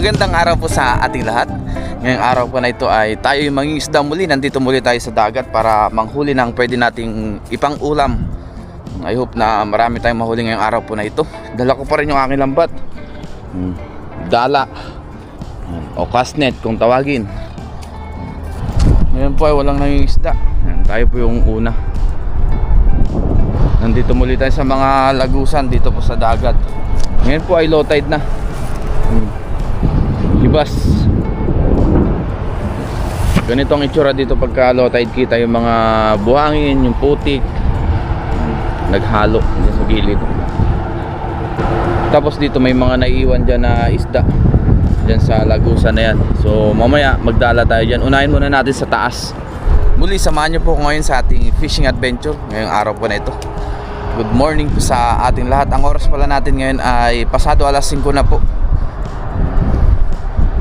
Magandang araw po sa ating lahat. Ngayong araw po na ito ay tayo yung mangingisda muli. Nandito muli tayo sa dagat para manghuli ng pwede nating ipang ulam. I hope na marami tayong mahuli ngayong araw po na ito. Dala ko pa rin yung aking lambat, dala o castnet kung tawagin. Ngayon po ay walang nangingisda. Tayo po yung una. Nandito muli tayo sa mga lagusan dito po sa dagat. Ngayon po ay low tide na. Libas. Ganito ang itsura dito pagka low tide. Kita yung mga buhangin, yung putik naghalo dyan sa gilid. Tapos dito may mga naiiwan dyan na isda dyan sa lagusan na yan. So mamaya magdala tayo dyan. Unahin muna natin sa taas. Muli samahan niyo po ko ngayon sa ating fishing adventure ngayong araw po na ito. Good morning po sa ating lahat. Ang oras pala natin ngayon ay pasado alas 5 na po.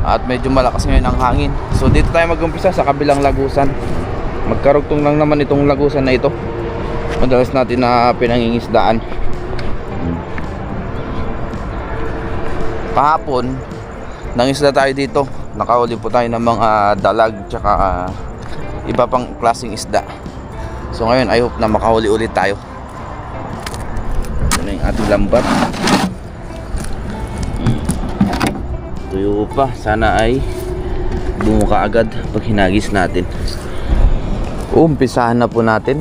At medyo malakas ngayon ang hangin. So dito tayo mag-umpisa sa kabilang lagusan. Magkarugtong lang naman itong lagusan na ito. Madalas natin na pinangingisdaan. Kahapon nangisda tayo dito. Nakahuli po tayo ng mga dalag tsaka iba pang klaseng isda. So ngayon I hope na makahuli ulit tayo. Ito na yung ating lambat. Tuyo pa. Sana ay bumuka agad pag hinagis natin. Umpisahan na po natin.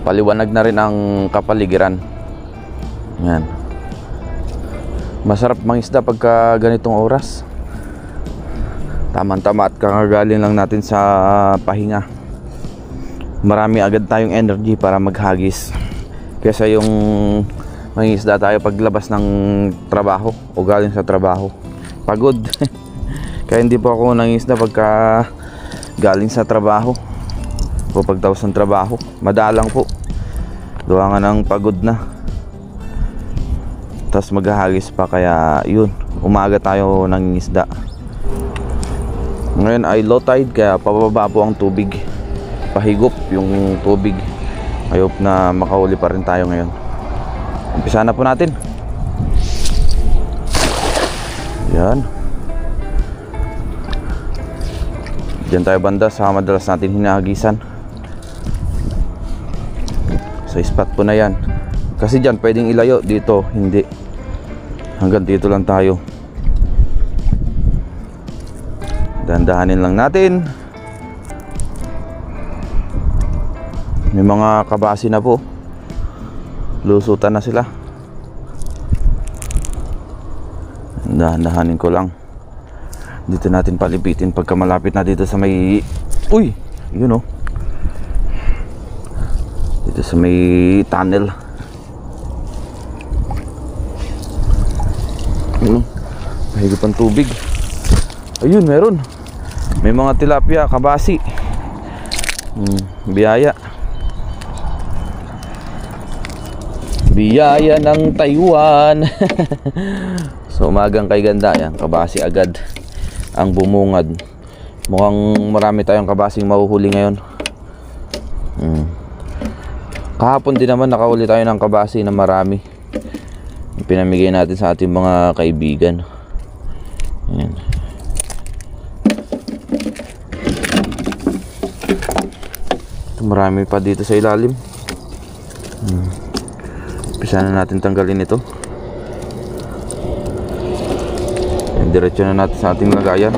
Paliwanag na rin ang kapaligiran. Yan. Masarap mangisda pagka ganitong oras. Tama-tama at kakagaling lang natin sa pahinga. Marami agad tayong energy para maghagis. Kesa yung mangisda tayo paglabas ng trabaho o galing sa trabaho. Pagod. Kaya hindi po ako nangisda pagka galing sa trabaho o pagtapos ng trabaho. Madalang po. Gawa nga ng pagod na. Tapos maghahagis pa, kaya yun, umaga tayo nangingisda. Ngayon ay low tide kaya pababa po ang tubig. Pahigop yung tubig. I hope na makahuli pa rin tayo ngayon. Umpisa na po natin. Yan. Diyan tayo banda sa madalas natin hinahagisan. Sa spot po na yan. Kasi dyan pwedeng ilayo, dito hindi. Hanggang dito lang tayo. Dandahanin lang natin. May mga kabasi na po. Lusutan na sila. Dahan-dahanin ko lang. Dito natin palipitin pagka malapit na dito sa may... Uy! Yun o. Dito sa may tunnel. Mahigop ang tubig. Ayun, meron. May mga tilapia, kabasi. Biyaya. Biyaya ng Taiwan. So umagang kay ganda yan, kabasi agad ang bumungad. Mukhang marami tayong kabasing mahuhuli ngayon. Kahapon din naman nakahuli tayo ng kabasi na marami. Pinamigay natin sa ating mga kaibigan. Ayan. Marami pa dito sa ilalim. Umpisa na natin tanggalin ito. Diretso na natin sa ating lagayan.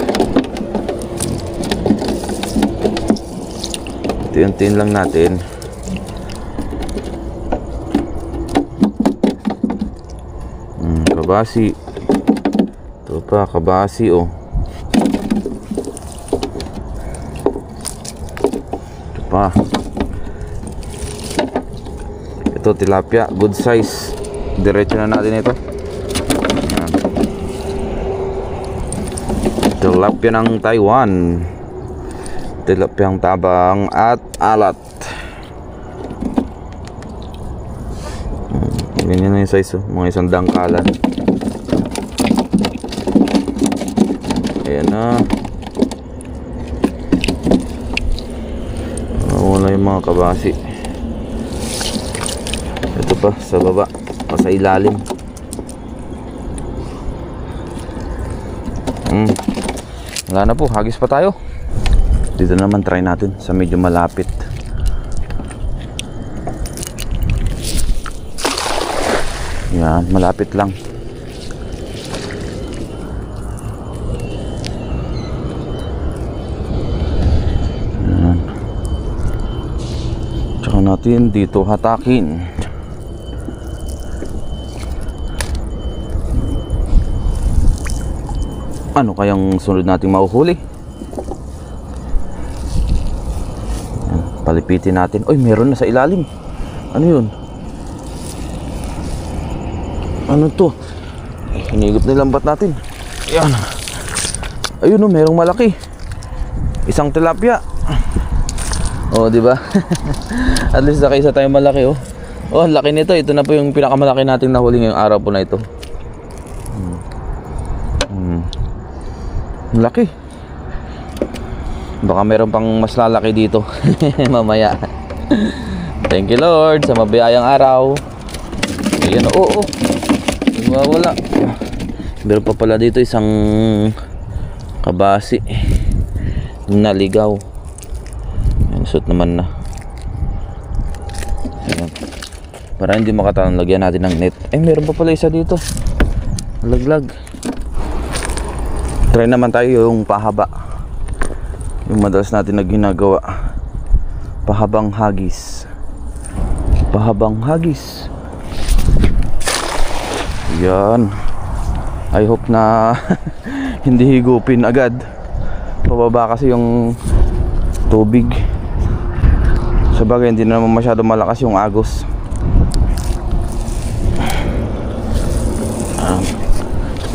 Unti-untiin lang natin. Kabasi. Ito pa, kabasi oh. Ito pa. Ito tilapia, good size. Diretso na natin ito. Tilapia ng Taiwan. Tilapia ng tabang at alat. Ganyan na yung size mga isang dangkalan. Ayan na. Wala yung mga kabasi. Ito pa sa baba, pa sa ilalim. Wala na po, hagis pa tayo. Dito naman try natin sa medyo malapit. Yan, malapit lang. Yan. Tsaka natin dito hatakin. Ano kayang sunod nating mahuhuli? Yan, palipitin natin. Uy, meron na sa ilalim. Ano yun? Ano to? Hinigop na lambat natin. Yan. Ayun o, merong malaki. Isang tilapia. Oh, di ba? At least nakaisa tayong malaki oh. Oh, laki nito. Ito na po yung pinakamalaki nating nahuli ngayong araw po na ito. Laki. Baka meron pang mas lalaki dito mamaya. Thank you Lord sa mabiyayang araw. Ayan, oo. Wala. Meron pa pala dito isang kabasi. Naligaw. Ayan, shoot naman na. Ayan. Para hindi makatanong, lagyan natin ng net. Ay, meron pa pala isa dito. Laglag. Try naman tayo yung pahaba. Yung madalas natin na ginagawa. Pahabang hagis. Pahabang hagis. Yan. I hope na hindi higupin agad. Pababa kasi yung tubig. Sabagay hindi naman masyado malakas yung agos.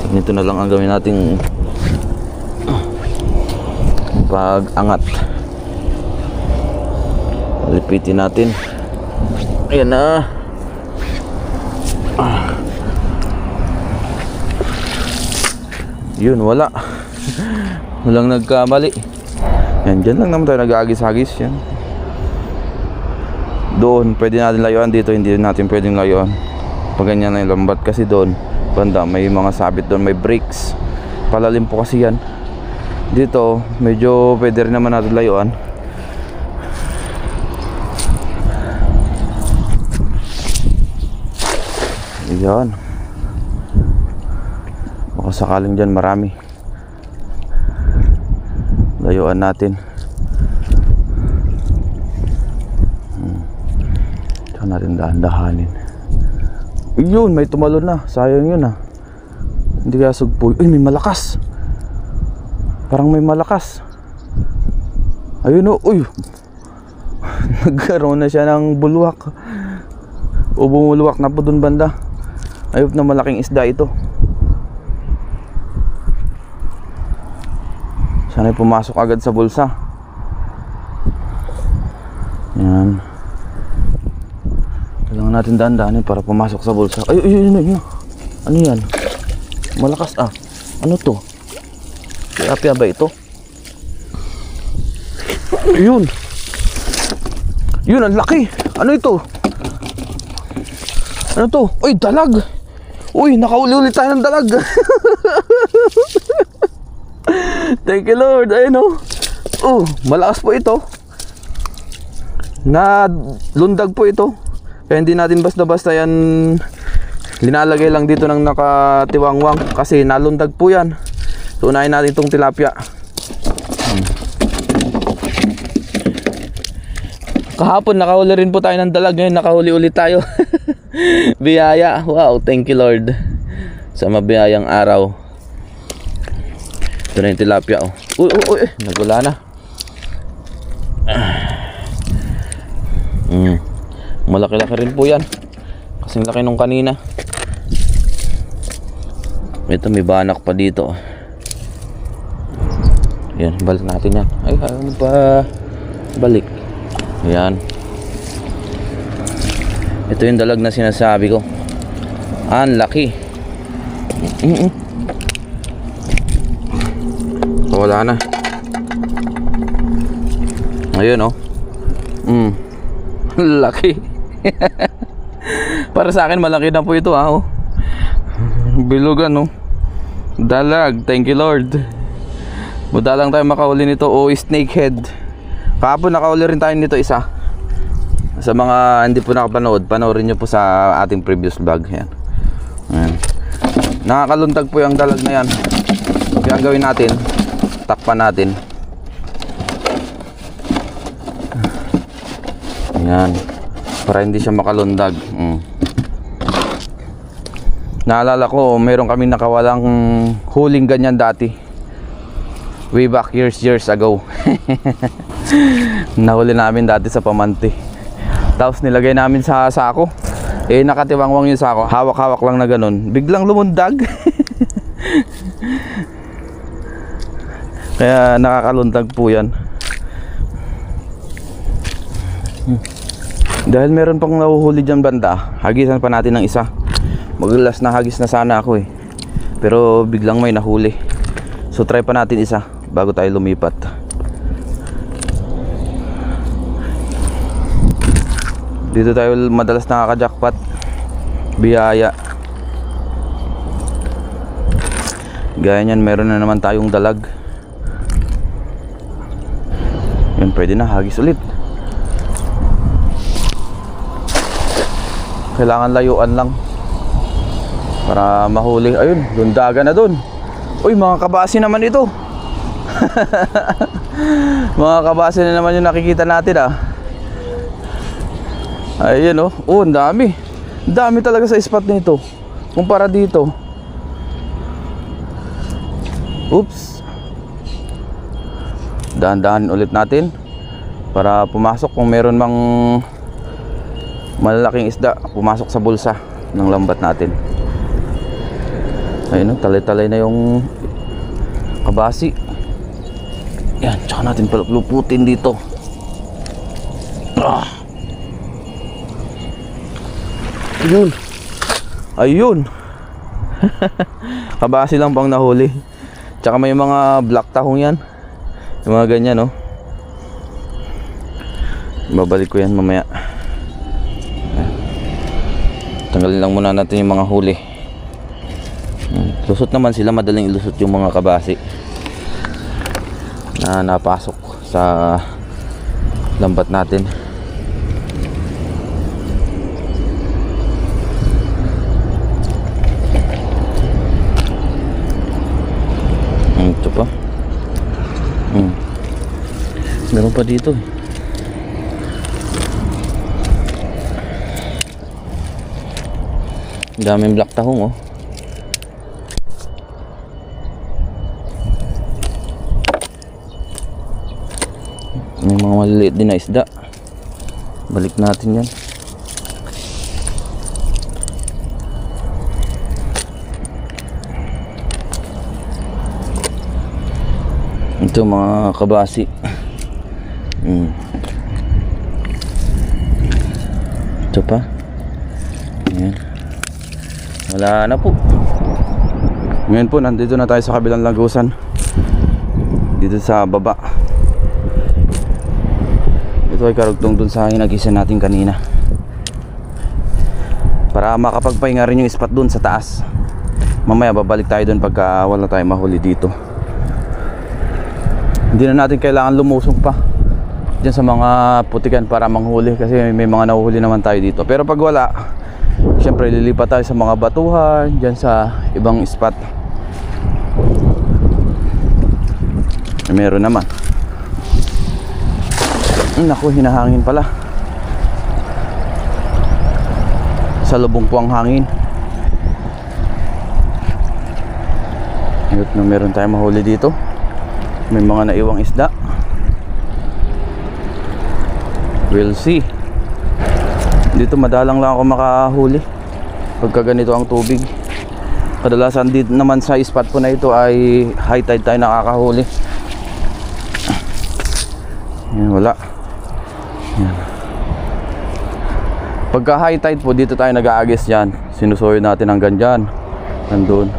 Ganito na lang ang gawin nating pag-angat. Lipitin natin. Ayan na. Yun, wala. Walang nagkamali. Yan, dyan lang naman tayo nag-aagis-agis. Yan. Doon, pwede natin layuan. Dito, hindi natin pwedeng layuan. Pag ganyan na yung lambat kasi doon. Banda, may mga sabit doon. May brakes. Palalim po kasi yan. Dito, medyo pwede rin naman natin layuan. Ayan. Baka sakaling dyan marami. Layuan natin. Saan natin dahan-dahanin. Yun, may tumalon na. Sayang yun ah. Hindi kaya sugpo. Uy, may malakas. Parang may malakas. Ayun o. Uy. Nagkaroon na siya ng bulwak. O bumulwak na po dun banda. Ayop na malaking isda ito. Sana'y pumasok agad sa bulsa. Yan. Kailangan natin dahan-dahanin para pumasok sa bulsa. Ay, ayun. Ano yan? Malakas ah. Ano to? Tilapia ba ito? Yun. Yun, ang laki. Ano ito? Ano to? Uy, dalag. Uy, nakauli ulit tayo ng dalag. Thank you Lord. Ayun o. Oh, malakas po ito. Lundag po ito. Kaya hindi natin basta-basta yan linalagay lang dito ng nakatiwangwang. Kasi nalundag po yan. So unahin natin itong tilapia. Kahapon nakahuli rin po tayo ng dalag. Ngayon nakahuli ulit tayo. Biyaya. Wow, thank you Lord sa mabiyayang araw. Ito na yung tilapia oh. Uy, nagula na. Malaki-laki rin po yan. Kasing laki nung kanina. Ito may banak pa dito. Yan, balik natin yan. Ay, ano pa balik. Yan. Ito yung dalag na sinasabi ko. Ang laki. Wala na. Ayun oh. Laki. Para sa akin malaki na po ito ah oh. Bilugan oh. Dalag, thank you Lord. Madalang tayo makahuli nito o snakehead. Kahapon nakahuli rin tayo nito isa. Sa mga hindi po nakapanood, panoorin nyo po sa ating previous vlog. Yan. Ayan. Nakakaluntag po yung dalag na yan. Kaya ang gawin natin, takpan natin. Ayan. Para hindi siya makalundag. Naalala ko, meron kami nakawalang huling ganyan dati. Way back years ago. Nahuli namin dati sa Pamante. Tapos nilagay namin sa sako. Eh nakatiwangwang yung sako. Hawak-hawak lang na ganun. Biglang lumundag. Kaya nakakalundag po yan. Dahil meron pang nahuhuli dyan banda, hagisan pa natin ng isa. Maglas na hagis na sana ako eh. Pero biglang may nahuli. So try pa natin isa bago tayo lumipat. Dito tayo madalas nakaka-jackpot. Biyaya. Gaya niyan, meron na naman tayong dalag. Yan, pwede na, hagis ulit. Kailangan layuan lang para mahuli. Ayun, lundagan na dun. Uy, mga kabasi naman ito. Mga kabasi na naman yung nakikita natin ah. Ayun oh. Oh, ang dami. Dami talaga sa spot nito kumpara dito. Oops. Dahan-dahan ulit natin para pumasok kung meron mang malalaking isda, pumasok sa bulsa ng lambat natin. Ayun, talay-talay na yung kabasi. Yan, tsaka natin luputin dito. Ayun. Ayun. Kabasi lang pang nahuli. Tsaka may mga black tahong yan. Yung mga ganyan, no? Babalik ko yan mamaya. Tanggalin lang muna natin yung mga huli. Lusot naman sila, madaling ilusot yung mga kabasi na napasok sa lambat natin. Ito pa. Meron pa dito. Daming black tahong oh. May mga maliliit din na isda. Balik natin yan. Ito mga kabasi. Ito pa. Ayan. Wala na po. Ngayon po nandito na tayo sa kabilang lagusan. Dito sa baba. Ito ay karugtong dun sa hinagisan natin kanina. Para makapagpahinga rin yung spot dun sa taas. Mamaya babalik tayo dun pagka wala tayong mahuli dito. Hindi na natin kailangan lumusong pa dyan sa mga putikan para manghuli, kasi may mga nahuhuli naman tayo dito. Pero pag wala, syempre lilipat tayo sa mga batuhan dyan sa ibang spot. Meron naman. Naku, hinahangin pala. Salubong po ang hangin. Ayun, na meron tayong mahuli dito. May mga naiwang isda. We'll see. Dito madalang lang ako makahuli pagka ganito ang tubig. Kadalasan dito naman sa spot po na ito ay high tide tayo nakakahuli. Yan, wala. Yan. Pagka high tide po, dito tayo nag-aagis yan. Sinusuyo natin hanggang dyan. Nandun.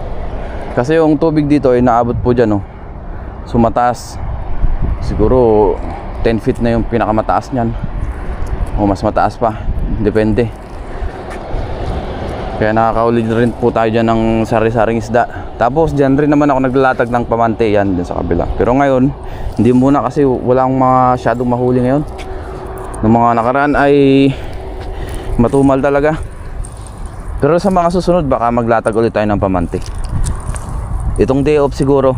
Kasi yung tubig dito ay naabot po dyan, oh. Sumataas. Siguro 10 feet na yung pinakamataas nyan. O mas mataas pa. Depende. Kaya nakakauli rin po tayo dyan ng sari-saring isda. Tapos dyan rin naman ako naglalatag ng pamante, yan dyan sa kabila. Pero ngayon, hindi muna kasi wala akong masyadong mahuli ngayon. Noong mga nakaraan ay matumal talaga. Pero sa mga susunod baka maglatag ulit tayo ng pamante. Itong day off siguro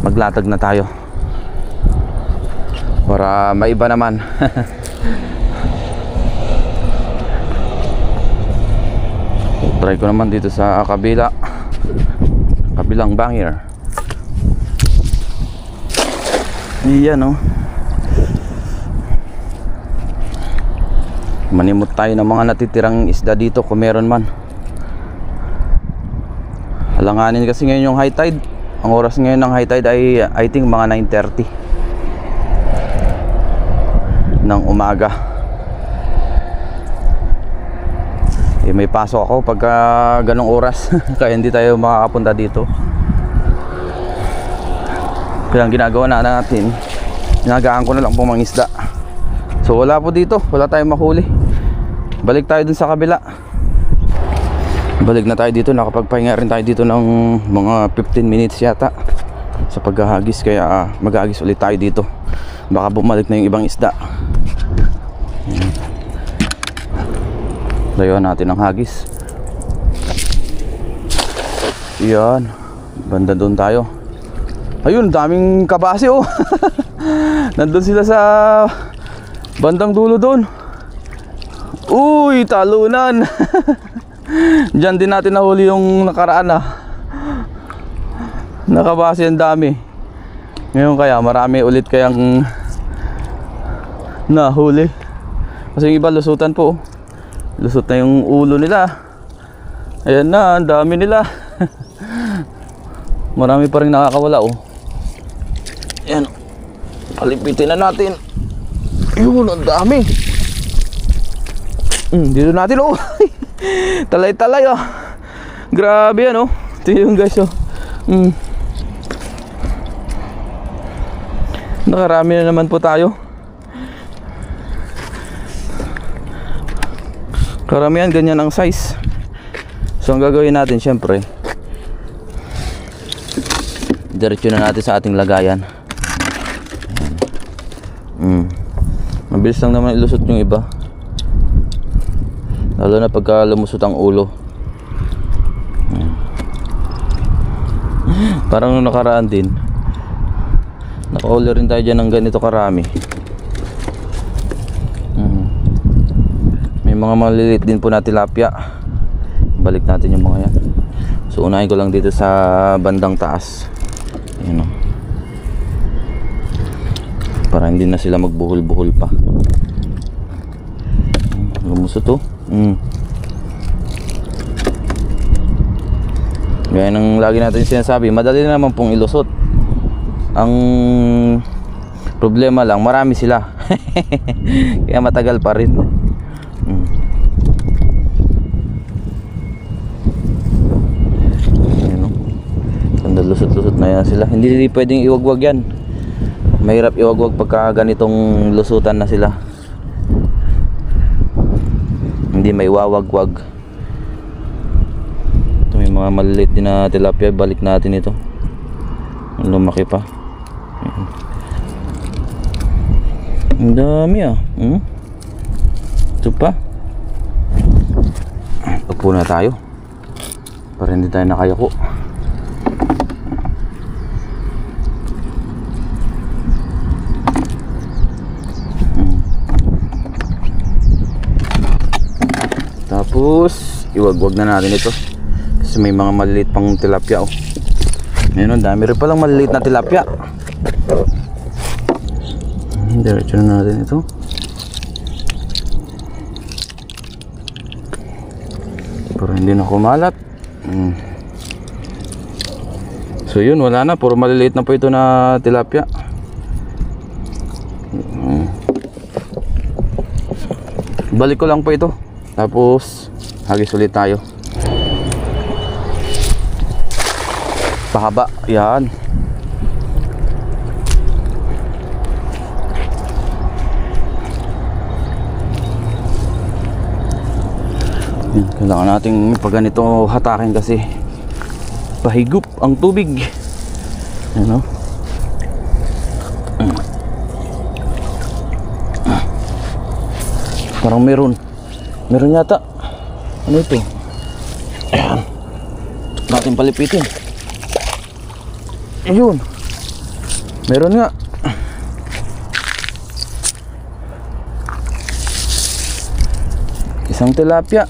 maglatag na tayo para maiba naman. Try ko naman dito sa kabilang bangir. Iyan oh. Manimot tayo ng mga natitirang isda dito kung meron man. Alanganin kasi ngayon yung high tide. Ang oras ngayon ng high tide ay I think mga 9:30 ng umaga. May pasok ako pagka ganong oras. Kaya hindi tayo makakapunta dito. Kaya ang ginagawa na natin, ginagaan ko na lang po mga isda. So wala po dito, wala tayong mahuli. Balik tayo dun sa kabila. Balik na tayo dito, nakapagpahinga rin tayo dito ng mga 15 minutes yata sa paghahagis. Kaya maghahagis ulit tayo dito. Baka bumalik na yung ibang isda. Layuan natin ang hagis. Yan. Banda doon tayo. Ayun, daming kabase oh. Nandun sila sa bandang dulo doon. Uy, talunan. Diyan din natin nahuli yung nakaraan nakabase ang dami. Ngayon kaya marami ulit kayang nahuli. Kasi yung iba lusutan po. Lusot na yung ulo nila. Ayan na, ang dami nila. Marami pa rin nakakawala oh. Ayan. Palipitin na natin. Ayun, ang dami. Dito natin oh. Talay-talay oh. Grabe yan oh. Ito yung guys oh. Nakarami na naman po tayo. Karamihan ganyan ang size. So ang gagawin natin syempre, diretso na natin sa ating lagayan. Mabilis lang naman ilusot yung iba, lalo na pagka lumusot ang ulo. Parang nung nakaraan din, nakauli rin tayo dyan ng ganito karami. May mga maliliit din po na tilapia. Balik natin yung mga yan. So unahin ko lang dito sa bandang taas. Ayan o. Para hindi na sila magbuhol-buhol pa. Lumusot o. Gaya ng lagi natin sinasabi, madali naman pong ilusot. Ang problema lang, marami sila. Kaya matagal pa rin. Lusot-lusot na yan sila. Hindi pwedeng iwagwag yan. Mahirap iwagwag pagka ganitong lusutan na sila. Hindi may wawagwag. Ito may mga maliliit din na tilapia. Balik natin ito. Lumaki pa. Ang dami Ito pa. Pagpo na tayo para hindi tayo nakayako. Tapos iwagwag na natin ito kasi may mga maliliit pang tilapia oh. Ngayon, dami rin palang maliliit na tilapia. Diretso na natin ito. Para hindi na kumalat. So yun, wala na, puro maliliit na po ito na tilapia. Balik ko lang po ito. Tapos hagis ulit tayo. Pahaba, yan. Yan, kailangan nating pag ganito hatakin kasi pahigup ang tubig. Ano? Parang meron yata. Ano ito? Ayan. Natin palipitin. Ayun. Meron nga. Isang tilapia.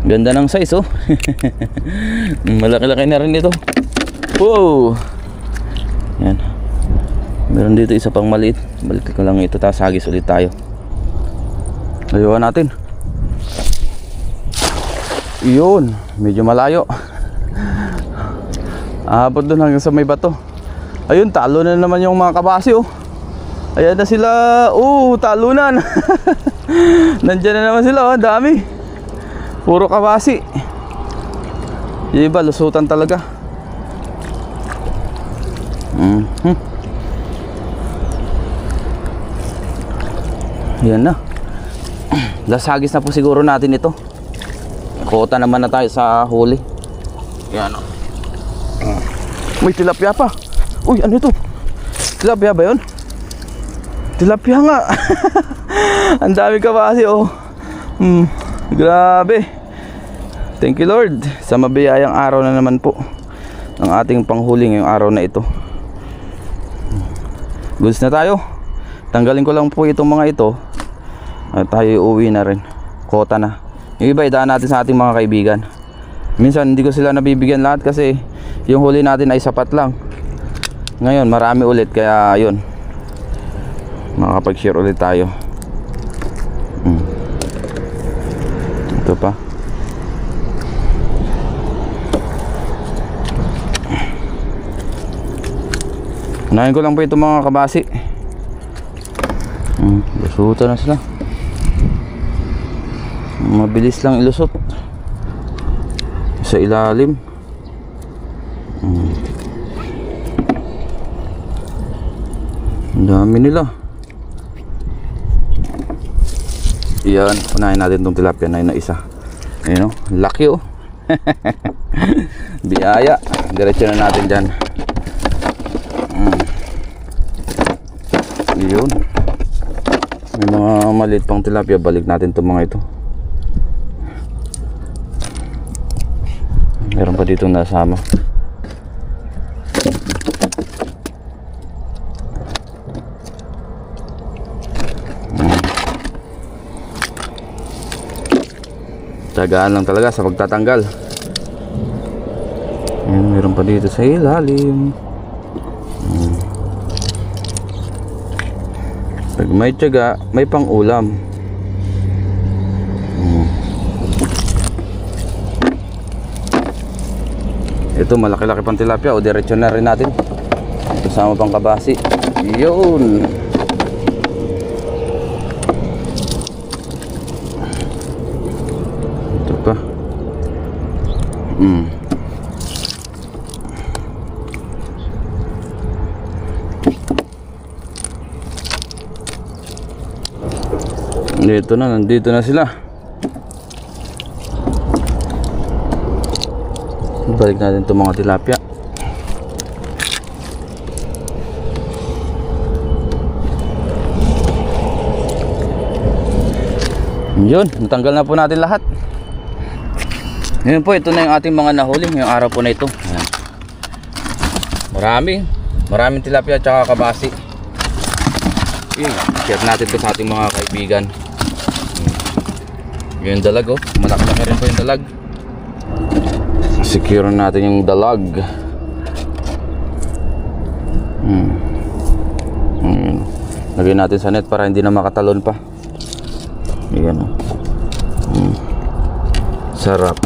Ganda ng size oh. Malaki-laki na rin ito. Wow. Yan. Meron dito isa pang maliit. Balik ko lang ito, tapos hagis ulit tayo. Layuan natin. Yun, medyo malayo. Abot doon hanggang sa may bato. Ayun, talo na naman yung mga kabasi oh. Ayan na sila. Talunan. Nandyan na naman sila oh, dami. Puro kabasi. Yung iba, lusutan talaga. Yan na. Last hagis na po siguro natin ito. Kota naman na tayo sa huli. Yan o. May tilapia pa. Uy, ano ito? Tilapia ba yun? Tilapia nga. Ang dami kabasi oh. Grabe. Thank you Lord sa mabiyayang araw na naman po ng ating panghuli ngayong araw na ito. Goods na tayo. Tanggalin ko lang po itong mga ito at tayo uuwi na rin. Kota na. Yung iba idaan natin sa ating mga kaibigan. Minsan hindi ko sila nabibigyan lahat kasi yung huli natin ay sapat lang. Ngayon marami ulit kaya yun, makakapag-share ulit tayo. Ito pa. Unahin ko lang po itong mga kabasi. Lusutan na sila. Mabilis lang ilusot sa ilalim. Ang dami nila. Yan, unahin natin itong tilapia na isa. Ayun o, laki o. Biyaya. Diretso na natin dyan. Yun. May mga maliit pang tilapia. Balik natin itong mga ito. Meron pa dito nasama. Tagaan lang talaga sa pagtatanggal. Ayan, meron pa dito sa ilalim. Pag may tiyaga, may pang ulam. Ito malaki-laki pang tilapia. O diretso na rin natin. Kasama pang kabasi. Yun. Ito pa. Dito na, nandito na sila. Balik natin itong mga tilapia. Yun, natanggal na po natin lahat. Ngayon po, ito na yung ating mga nahuli ngayong araw po na ito. Maraming tilapia at saka kabasi. Yun, share natin ito sa ating mga kaibigan. Yung dalag oh, malaki-laki rin po yung dalag. Secure natin yung dalag. Lagyan natin sa net para hindi na makatalon pa. Ayan oh. Sarap.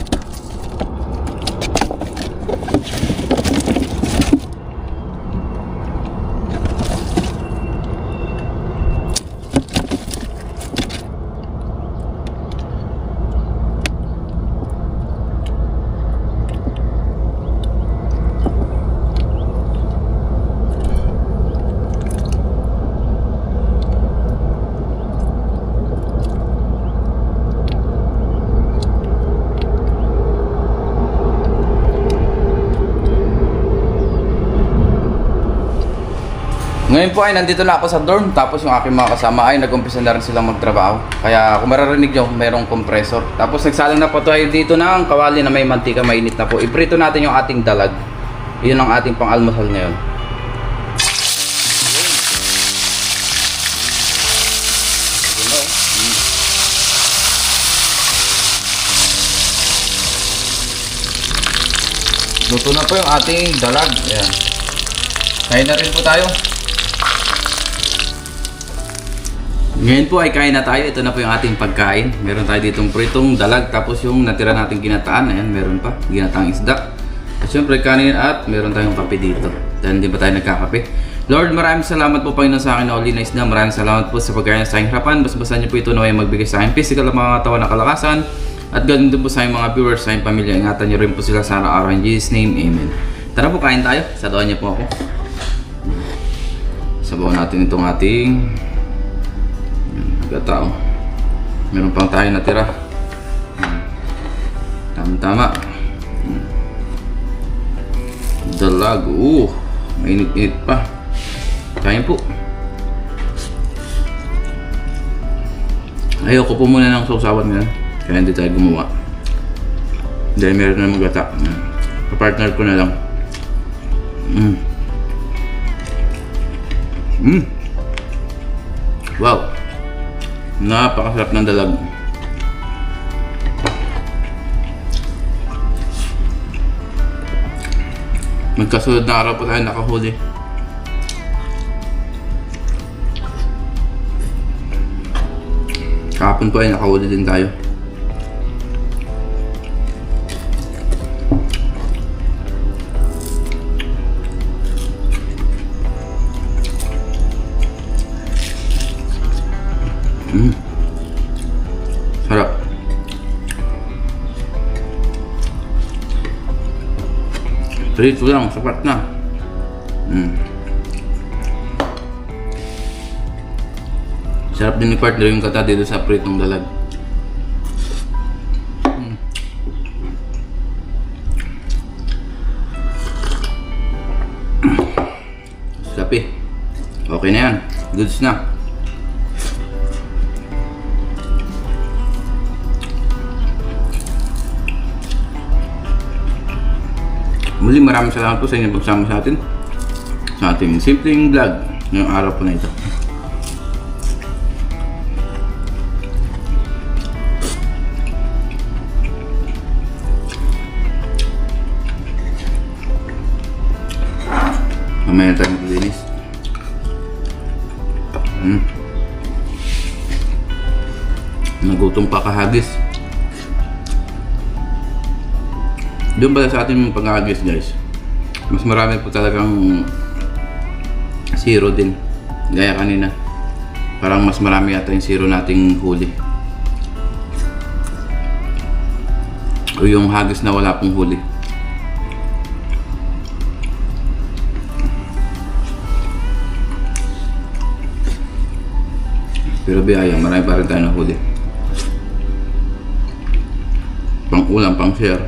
Ngayon po ay nandito na ako sa dorm, tapos yung aking mga kasama ay nag-umpisa na rin silang magtrabaho. Kaya kung mararinig nyo, mayroong compressor. Tapos nagsalang na po tayo dito ng kawali na may mantika, mainit na po. Iprito natin yung ating dalag. Yun ang ating pang-almusal ngayon. Luto na po yung ating dalag. Ayan. Kain na rin po tayo. Ngayon po ay kain na tayo. Ito na po yung ating pagkain. Meron tayo ditong pritong dalag. Tapos yung natira nating ginataan. Ayan, meron pa. Ginataang isda. At syempre kanin at meron tayong kape dito. Dahil hindi pa tayo nagkakape. Lord, maraming salamat po Panginoon sa akin na Holy Nice na. Maraming salamat po sa pagkain sa aking harapan. Basbasan niyo po ito na may magbigay sa akin physical at mga katawan na kalakasan. At ganun din po sa aking mga viewers, sa aking pamilya. Ingatan niyo rin po sila sa araw-araw. In Jesus' name, Amen. Tara po, kain tayo. Sabawan niyo po ako. Sabawan natin itong ating gatao. Meron pang tayo natira. Tama-tama. Dalag. Mainit-init pa. Kain po. Ayoko po muna ng sausawan ngayon. Kaya hindi tayo gumawa. Dahil meron na magata. Kapartner ko na lang. Wow. Napakasarap ng dalag. Magkasunod na araw po tayo nakahuli. Kahapon po ay nakahuli din tayo. Sarap. Prito lang, sapat na. Sarap din ni partner yung kata dito sa pritong dalag. Sapi. Okay na yan. Goods na. Muli maraming salamat po sa inyong pagsama sa atin sa ating simpleng vlog ngayong araw po na ito. Mamaya tayo maglinis. Nagutom pa kahagis. Doon pala sa ating pag-agis guys, mas marami po talagang zero din. Gaya kanina, parang mas marami yata yung zero nating huli. O yung hagis na wala pong huli. Pero biyaya, marami pa rin tayo na huli. Pang ulam, pang share.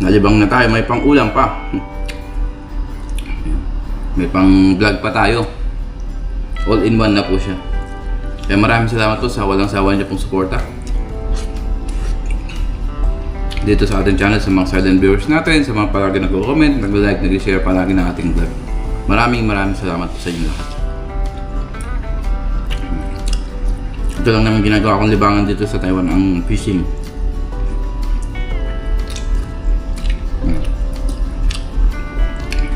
Nalibang na tayo, may pang ulam pa. May pang vlog pa tayo. All in one na po siya. Kaya maraming salamat po sa walang sawa niyo pong suporta dito sa ating channel, sa mga silent viewers natin, sa mga palagi nag-comment, nag-like, nag-share palagi ng ating vlog. Maraming salamat po sa inyo lahat. Ito lang naman ginagawa kong libangan dito sa Taiwan, ang fishing.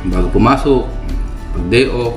Bago pumasok, pag day off,